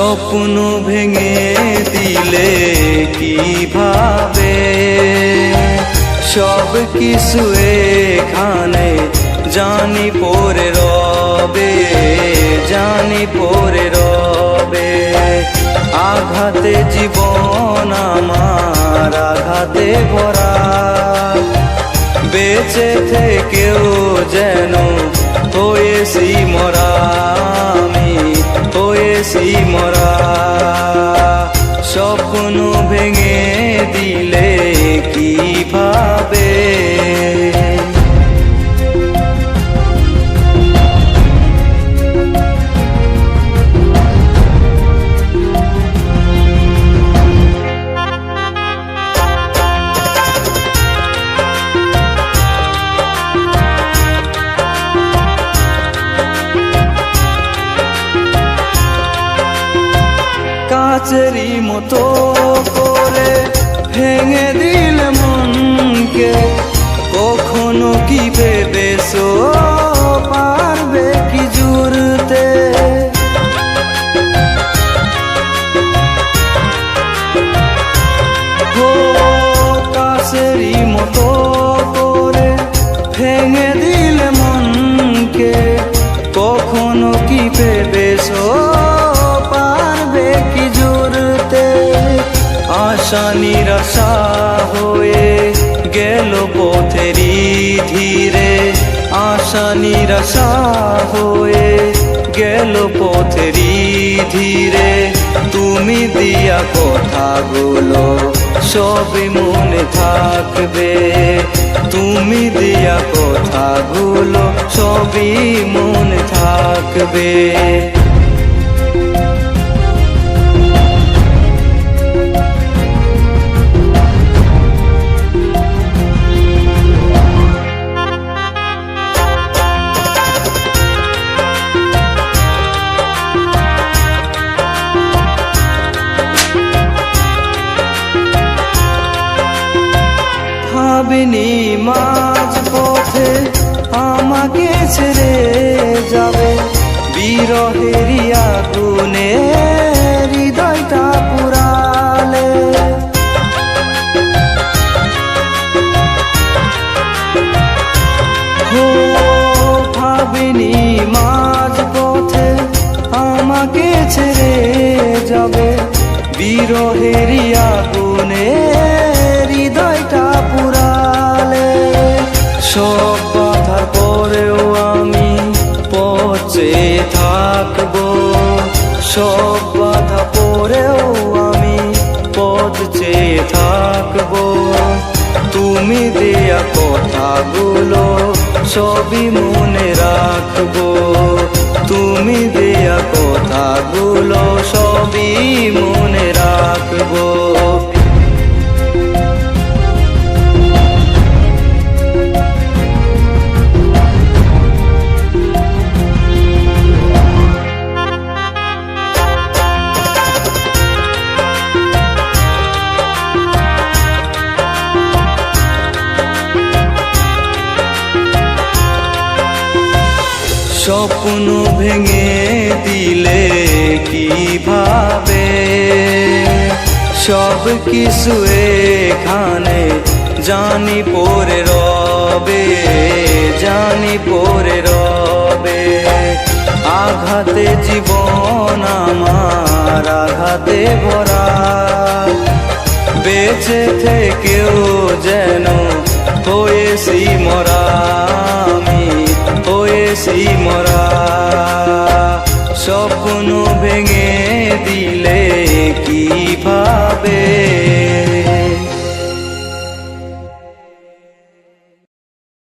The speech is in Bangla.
স্বপ্ন ভেঙে দিলে কিভাবে সব কিছু এখানে জানি পড়ে রবে, জানি পড়ে রবে। আঘাতে জীবন আমার আঘাতে ভরা, বেঁচে থেকেও যেন হয়েছি মরা, আমি হয়েছি মরা। স্বপ্ন ভেঙে দিলে কিভাবে কাচেরি মতো করে ভেঙে দিলে মনকে, কখনো কি ভেবেছো পারবে কি জুড়তে? ও কাচেরি মতো করে ভেঙে দিলে মনকে, কখনো কি ভেবেছো আশা নিরাশা হয়ে গেল পথেরই ধীরে, আশা নিরাশা হয়ে গেল পথেরই ধীরে। তুমি দিয়া কথাগুলো সবই মনে থাকবে, তুমি দিয়া কথাগুলো সবই মনে থাকবে। ভাবিনি মাঝ পথে আমাকে ছেড়ে যাবে, বিরহেরই আগুনে হৃদয়টা পুরালে। ও ভাবিনি মাঝ পথে আমাকে ছেড়ে যাবে, বিরহেরই আগুনে হৃদয়টা পুরালে। সব বাধার পরেও আমি পথে থাকবো, সব বাধা পরেও আমি পথ চেয়ে থাকবো। তুমি দেয়া কথাগুলো সবই মনে রাখবো, তুমি দেয়া কথাগুলো সবই মনে রাখবো। স্বপ্ন ভেঙে দিলে কিভাবে সব কিছু এখানে জানি পড়ে রবে, জানি পড়ে রবে। আঘাতে জীবন আমার আঘাতে ভরা, বেঁচে থেকেও যেন হয়েছি মরা, আমি হয়েছি মরা। স্বপ্ন ভেঙে দিলে কিভাবে